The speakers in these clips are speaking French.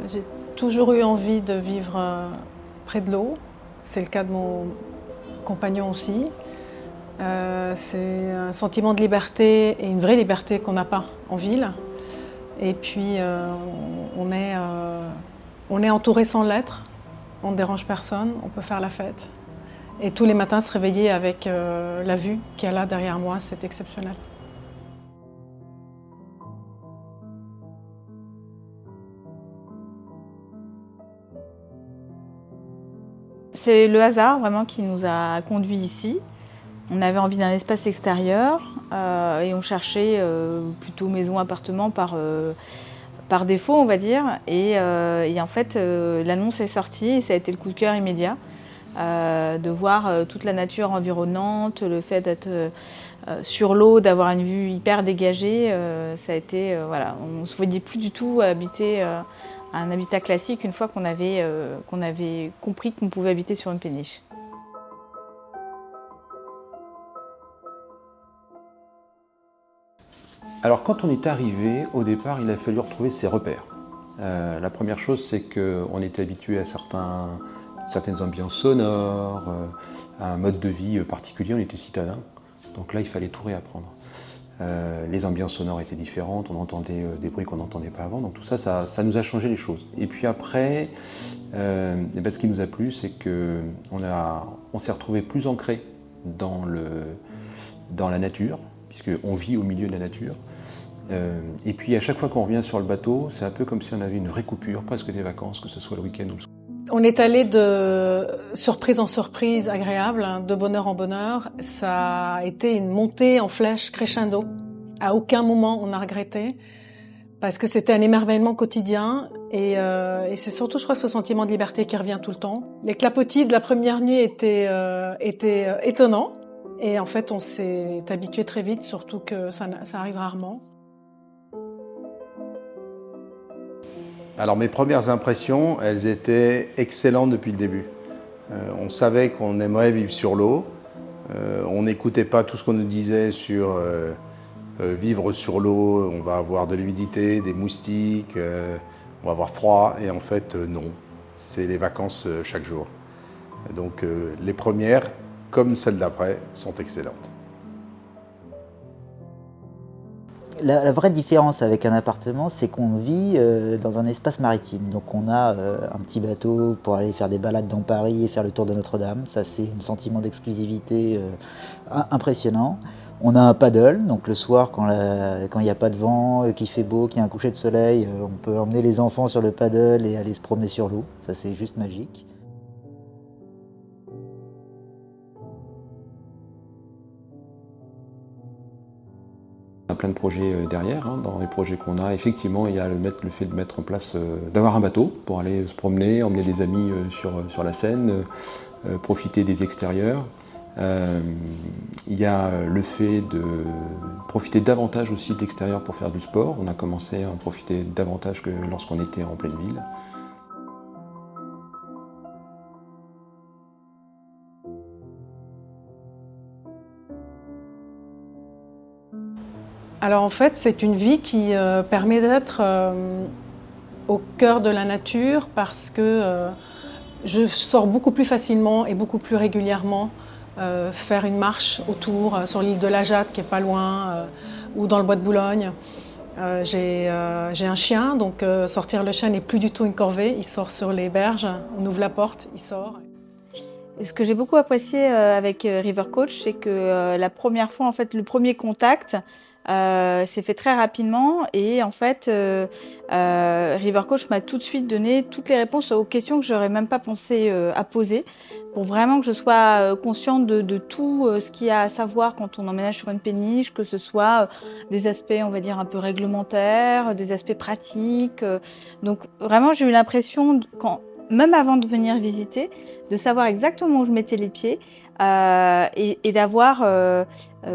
J'ai toujours eu envie de vivre près de l'eau. C'est le cas de mon compagnon aussi. C'est un sentiment de liberté et une vraie liberté qu'on n'a pas en ville. Et puis on est entouré sans l'être, on ne dérange personne, on peut faire la fête. Et tous les matins se réveiller avec la vue qu'il y a là derrière moi, c'est exceptionnel. C'est le hasard vraiment qui nous a conduits ici. On avait envie d'un espace extérieur et on cherchait plutôt maison-appartement par défaut, on va dire. Et en fait, l'annonce est sortie et ça a été le coup de cœur immédiat. De voir toute la nature environnante, le fait d'être sur l'eau, d'avoir une vue hyper dégagée, ça a été, voilà, on ne se voyait plus du tout habiter un habitat classique une fois qu'on avait compris qu'on pouvait habiter sur une péniche. Alors quand on est arrivé, au départ, il a fallu retrouver ses repères. La première chose, c'est qu'on était habitué à certaines ambiances sonores, à un mode de vie particulier, on était citadins. Donc là, il fallait tout réapprendre. Les ambiances sonores étaient différentes, on entendait des bruits qu'on n'entendait pas avant, donc tout ça, ça nous a changé les choses. Et puis après, ce qui nous a plu, c'est qu'on s'est retrouvé plus ancré dans la nature, puisqu'on vit au milieu de la nature. Et puis à chaque fois qu'on revient sur le bateau, c'est un peu comme si on avait une vraie coupure, presque des vacances, que ce soit le week-end ou le soir. On est allé de surprise en surprise agréable, hein, de bonheur en bonheur. Ça a été une montée en flèche crescendo. À aucun moment on a regretté, parce que c'était un émerveillement quotidien. Et c'est surtout, je crois, ce sentiment de liberté qui revient tout le temps. Les clapotis de la première nuit étaient étonnants. Et en fait, on s'est habitué très vite, surtout que ça arrive rarement. Alors mes premières impressions, elles étaient excellentes depuis le début. On savait qu'on aimerait vivre sur l'eau. On n'écoutait pas tout ce qu'on nous disait sur vivre sur l'eau, on va avoir de l'humidité, des moustiques, on va avoir froid. Et en fait, non. C'est les vacances chaque jour. Donc les premières, comme celles d'après, sont excellentes. La vraie différence avec un appartement, c'est qu'on vit dans un espace maritime. Donc on a un petit bateau pour aller faire des balades dans Paris et faire le tour de Notre-Dame. Ça, c'est un sentiment d'exclusivité impressionnant. On a un paddle, donc le soir, quand il n'y a pas de vent, qu'il fait beau, qu'il y a un coucher de soleil, on peut emmener les enfants sur le paddle et aller se promener sur l'eau. Ça, c'est juste magique. On a plein de projets derrière. Hein. Dans les projets qu'on a, effectivement, il y a le fait de mettre en place, d'avoir un bateau pour aller se promener, emmener des amis sur la Seine, profiter des extérieurs. Il y a le fait de profiter davantage aussi de l'extérieur pour faire du sport. On a commencé à en profiter davantage que lorsqu'on était en pleine ville. Alors en fait, c'est une vie qui permet d'être au cœur de la nature, parce que je sors beaucoup plus facilement et beaucoup plus régulièrement faire une marche autour, sur l'île de la Jatte qui est pas loin, ou dans le bois de Boulogne. J'ai un chien, donc sortir le chien n'est plus du tout une corvée. Il sort sur les berges, on ouvre la porte, il sort. Et ce que j'ai beaucoup apprécié avec River Coach, c'est que la première fois, en fait, le premier contact s'est fait très rapidement, et en fait, River Coach m'a tout de suite donné toutes les réponses aux questions que j'aurais même pas pensé à poser, pour vraiment que je sois consciente de tout ce qu'il y a à savoir quand on emménage sur une péniche, que ce soit des aspects, on va dire, un peu réglementaires, des aspects pratiques. Donc vraiment, j'ai eu l'impression, même avant de venir visiter, de savoir exactement où je mettais les pieds, et d'avoir,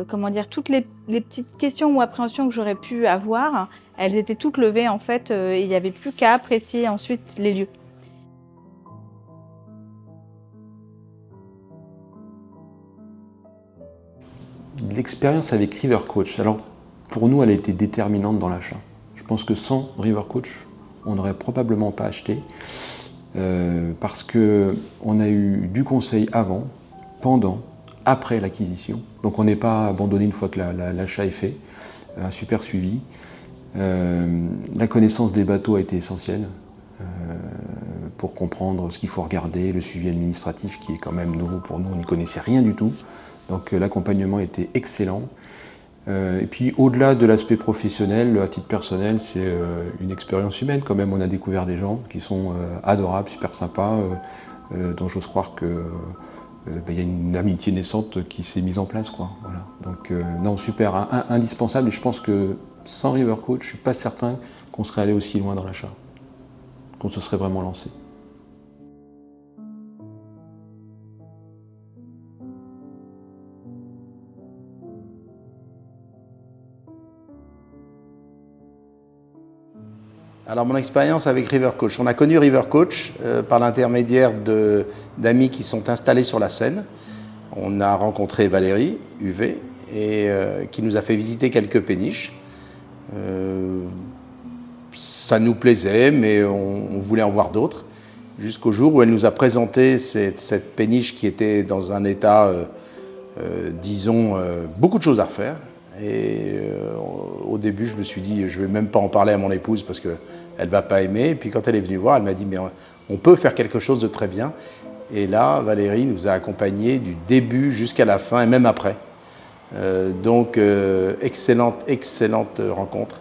comment dire, toutes les petites questions ou appréhensions que j'aurais pu avoir, elles étaient toutes levées en fait, et il n'y avait plus qu'à apprécier ensuite les lieux. L'expérience avec River Coach, alors pour nous, elle a été déterminante dans l'achat. Je pense que sans River Coach, on n'aurait probablement pas acheté parce qu'on a eu du conseil avant, pendant, après l'acquisition. Donc on n'est pas abandonné une fois que l'achat est fait, un super suivi. La connaissance des bateaux a été essentielle pour comprendre ce qu'il faut regarder, le suivi administratif qui est quand même nouveau pour nous, on n'y connaissait rien du tout. Donc l'accompagnement était excellent. Et puis au-delà de l'aspect professionnel, à titre personnel, c'est une expérience humaine quand même. On a découvert des gens qui sont adorables, super sympas, dont j'ose croire que y a une amitié naissante qui s'est mise en place, quoi. Voilà. Donc non, super, indispensable. Et je pense que sans River Coach, je ne suis pas certain qu'on serait allé aussi loin dans l'achat, qu'on se serait vraiment lancé. Alors mon expérience avec River Coach, on a connu River Coach par l'intermédiaire d'amis qui sont installés sur la Seine. On a rencontré Valérie UV et qui nous a fait visiter quelques péniches. Ça nous plaisait, mais on voulait en voir d'autres, jusqu'au jour où elle nous a présenté cette péniche qui était dans un état, disons, beaucoup de choses à refaire. Et au début, je me suis dit, je ne vais même pas en parler à mon épouse parce qu'elle ne va pas aimer. Et puis quand elle est venue voir, elle m'a dit, mais on peut faire quelque chose de très bien. Et là, Valérie nous a accompagnés du début jusqu'à la fin et même après. Donc, excellente rencontre.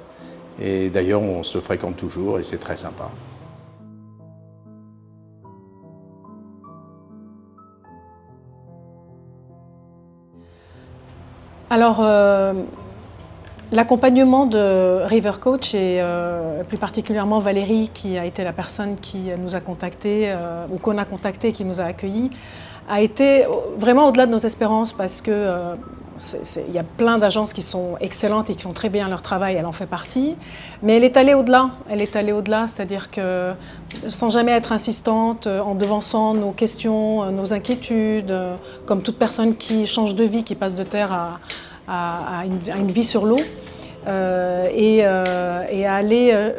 Et d'ailleurs, on se fréquente toujours et c'est très sympa. Alors, l'accompagnement de River Coach et plus particulièrement Valérie, qui a été la personne qui nous a contactés ou qu'on a contacté, qui nous a accueillis, a été vraiment au-delà de nos espérances parce que il y a plein d'agences qui sont excellentes et qui font très bien leur travail, elle en fait partie, mais elle est allée au-delà. Elle est allée au-delà, c'est-à-dire que sans jamais être insistante, en devançant nos questions, nos inquiétudes, comme toute personne qui change de vie, qui passe de terre à une vie sur l'eau, et à aller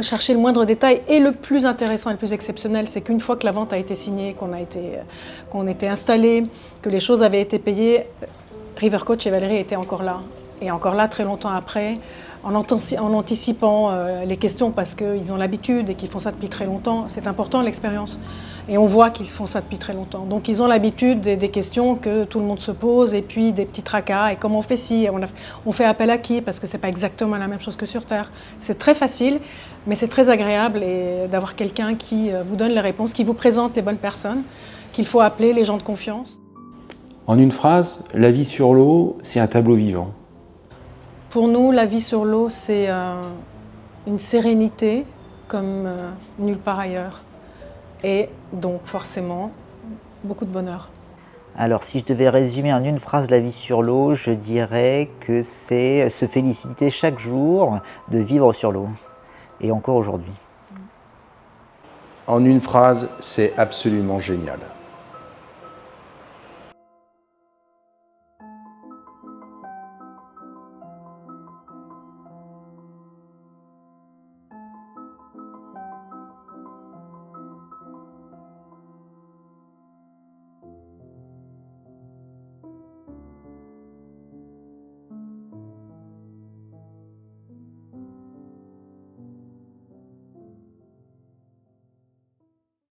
chercher le moindre détail. Et le plus intéressant et le plus exceptionnel, c'est qu'une fois que la vente a été signée, qu'on était installé, que les choses avaient été payées, River Coach et Valérie étaient encore là. Et encore là, très longtemps après, en anticipant les questions parce qu'ils ont l'habitude et qu'ils font ça depuis très longtemps. C'est important l'expérience. Et on voit qu'ils font ça depuis très longtemps. Donc ils ont l'habitude des questions que tout le monde se pose et puis des petits tracas. Et comment on fait ci, on fait appel à qui? Parce que c'est pas exactement la même chose que sur Terre. C'est très facile, mais c'est très agréable d'avoir quelqu'un qui vous donne les réponses, qui vous présente les bonnes personnes, qu'il faut appeler les gens de confiance. En une phrase, la vie sur l'eau, c'est un tableau vivant. Pour nous, la vie sur l'eau, c'est une sérénité comme nulle part ailleurs. Et donc forcément, beaucoup de bonheur. Alors si je devais résumer en une phrase la vie sur l'eau, je dirais que c'est se féliciter chaque jour de vivre sur l'eau. Et encore aujourd'hui. En une phrase, c'est absolument génial.